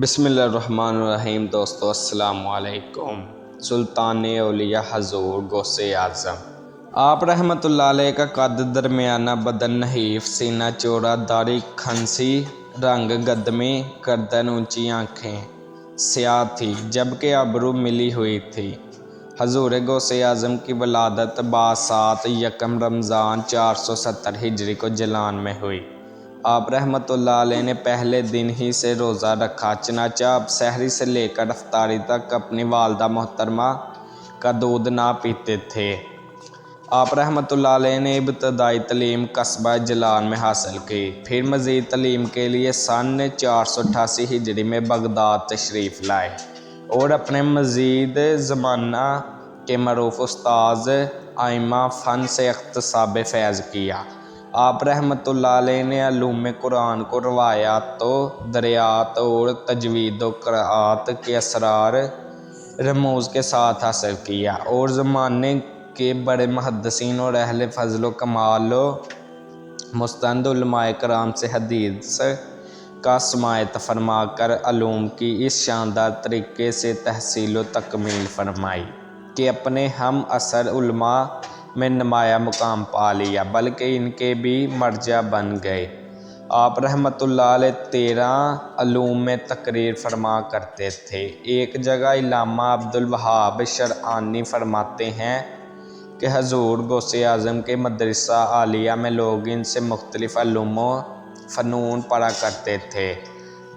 بسم اللہ الرحمن الرحیم۔ دوستو السلام علیکم۔ سلطان اولیاء حضور غوث اعظم آپ رحمۃ اللہ علیہ کا قد درمیانہ، بدن نحیف، سینہ چوڑا، داڑھی کھنسی، رنگ گدمی، گردن اونچی، آنکھیں سیاہ تھی جبکہ ابرو ملی ہوئی تھی۔ حضور غوث اعظم کی ولادت 7 یکم رمضان 470 ہجری کو جلان میں ہوئی۔ آپ رحمۃ اللہ علیہ نے پہلے دن ہی سے روزہ رکھا، چنانچہ آپ سحری سے لے کر افطاری تک اپنی والدہ محترمہ کا دودھ نہ پیتے تھے۔ آپ رحمۃ اللہ علیہ نے ابتدائی تعلیم قصبہ جلان میں حاصل کی، پھر مزید تعلیم کے لیے سن 488 ہجری میں بغداد تشریف لائے اور اپنے مزید زمانہ کے معروف استاذ ائمہ فن سے اکتساب فیض کیا۔ آپ رحمۃ اللہ علیہ نے علوم قرآن کو روایات و دریات اور تجوید و قرأت کے اسرار رموز کے ساتھ حاصل کیا، اور زمانے کے بڑے محدثین اور اہل فضل و کمال و مستند علماء کرام سے حدیث کا سماعت فرما کر علوم کی اس شاندار طریقے سے تحصیل و تکمیل فرمائی کہ اپنے ہم عصر علماء میں نمایاں مقام پا لیا، بلکہ ان کے بھی مرجع بن گئے۔ آپ رحمۃ اللہ علیہ 13 علوم میں تقریر فرما کرتے تھے۔ ایک جگہ علامہ عبد الوہاب شرعانی فرماتے ہیں کہ حضور غوث اعظم کے مدرسہ عالیہ میں لوگ ان سے مختلف علوم و فنون پڑھا کرتے تھے۔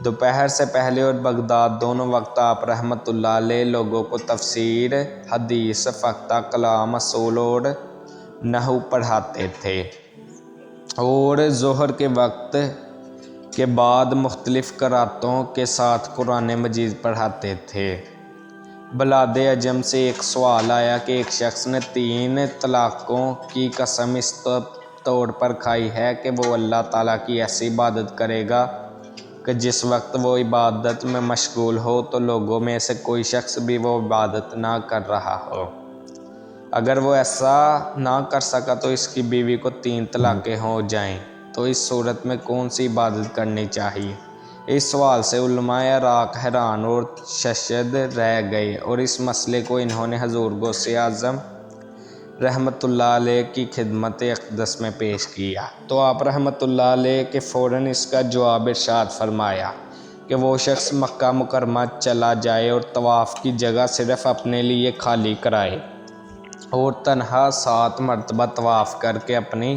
دوپہر سے پہلے اور بغداد دونوں وقت آپ رحمۃ اللہ علیہ لوگوں کو تفسیر، حدیث، فقہ، کلام، اصول اور نحو پڑھاتے تھے، اور ظہر کے وقت کے بعد مختلف قرأتوں کے ساتھ قرآن مجید پڑھاتے تھے۔ بلاد عجم سے ایک سوال آیا کہ ایک شخص نے 3 طلاقوں کی قسم اس طور پر کھائی ہے کہ وہ اللہ تعالیٰ کی ایسی عبادت کرے گا کہ جس وقت وہ عبادت میں مشغول ہو تو لوگوں میں سے کوئی شخص بھی وہ عبادت نہ کر رہا ہو۔ اگر وہ ایسا نہ کر سکا تو اس کی بیوی کو 3 طلاقیں ہو جائیں، تو اس صورت میں کون سی عبادت کرنی چاہیے؟ اس سوال سے علماء عراق حیران اور ششدر رہ گئے، اور اس مسئلے کو انہوں نے حضور غوث اعظم رحمۃ اللہ علیہ کی خدمت اقدس میں پیش کیا، تو آپ رحمۃ اللہ علیہ کے فوراً اس کا جواب ارشاد فرمایا کہ وہ شخص مکہ مکرمہ چلا جائے اور طواف کی جگہ صرف اپنے لیے خالی کرائے اور تنہا 7 مرتبہ طواف کر کے اپنی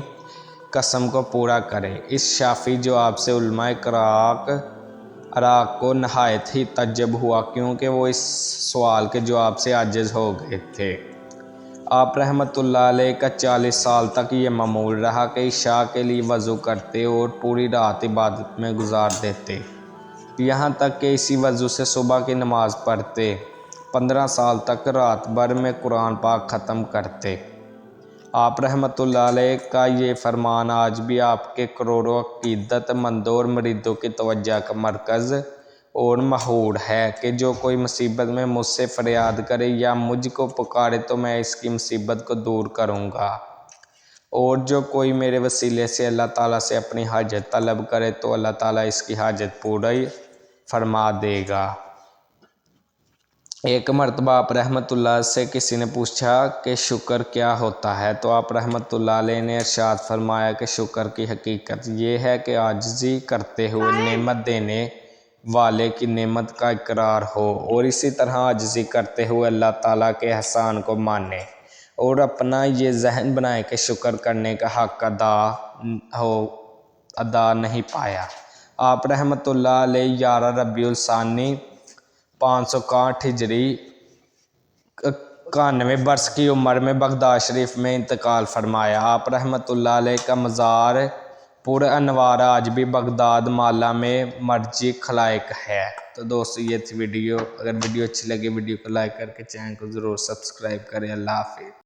قسم کو پورا کرے۔ اس شافی جواب سے علماء عراق کو نہایت ہی تعجب ہوا، کیونکہ وہ اس سوال کے جواب سے عاجز ہو گئے تھے۔ آپ رحمۃ اللہ علیہ کا 40 سال تک یہ معمول رہا کہ عشاء کے لیے وضو کرتے اور پوری رات عبادت میں گزار دیتے، یہاں تک کہ اسی وضو سے صبح کی نماز پڑھتے۔ 15 سال تک رات بھر میں قرآن پاک ختم کرتے۔ آپ رحمۃ اللہ علیہ کا یہ فرمان آج بھی آپ کے کروڑوں عقیدت مندوں اور مریدوں کی توجہ کا مرکز اور محور ہے کہ جو کوئی مصیبت میں مجھ سے فریاد کرے یا مجھ کو پکارے تو میں اس کی مصیبت کو دور کروں گا، اور جو کوئی میرے وسیلے سے اللہ تعالیٰ سے اپنی حاجت طلب کرے تو اللہ تعالیٰ اس کی حاجت پوری فرما دے گا۔ ایک مرتبہ آپ رحمۃ اللہ سے کسی نے پوچھا کہ شکر کیا ہوتا ہے، تو آپ رحمۃ اللہ علیہ نے ارشاد فرمایا کہ شکر کی حقیقت یہ ہے کہ عاجزی کرتے ہوئے نعمت دینے والے کی نعمت کا اقرار ہو، اور اسی طرح عاجزی کرتے ہوئے اللہ تعالیٰ کے احسان کو مانے اور اپنا یہ ذہن بنائے کہ شکر کرنے کا حق ادا نہیں پایا۔ آپ رحمۃ اللہ علیہ 11 ربیع الثانی 561 ہجری 91 برس کی عمر میں بغداد شریف میں انتقال فرمایا۔ آپ رحمۃ اللہ علیہ کا مزار پر انوار آج بھی بغداد معلیٰ میں مرجع خلائق ہے۔ تو دوستو یہ تھی ویڈیو، اگر ویڈیو اچھی لگے ویڈیو کو لائک کر کے چینل کو ضرور سبسکرائب کریں۔ اللہ حافظ۔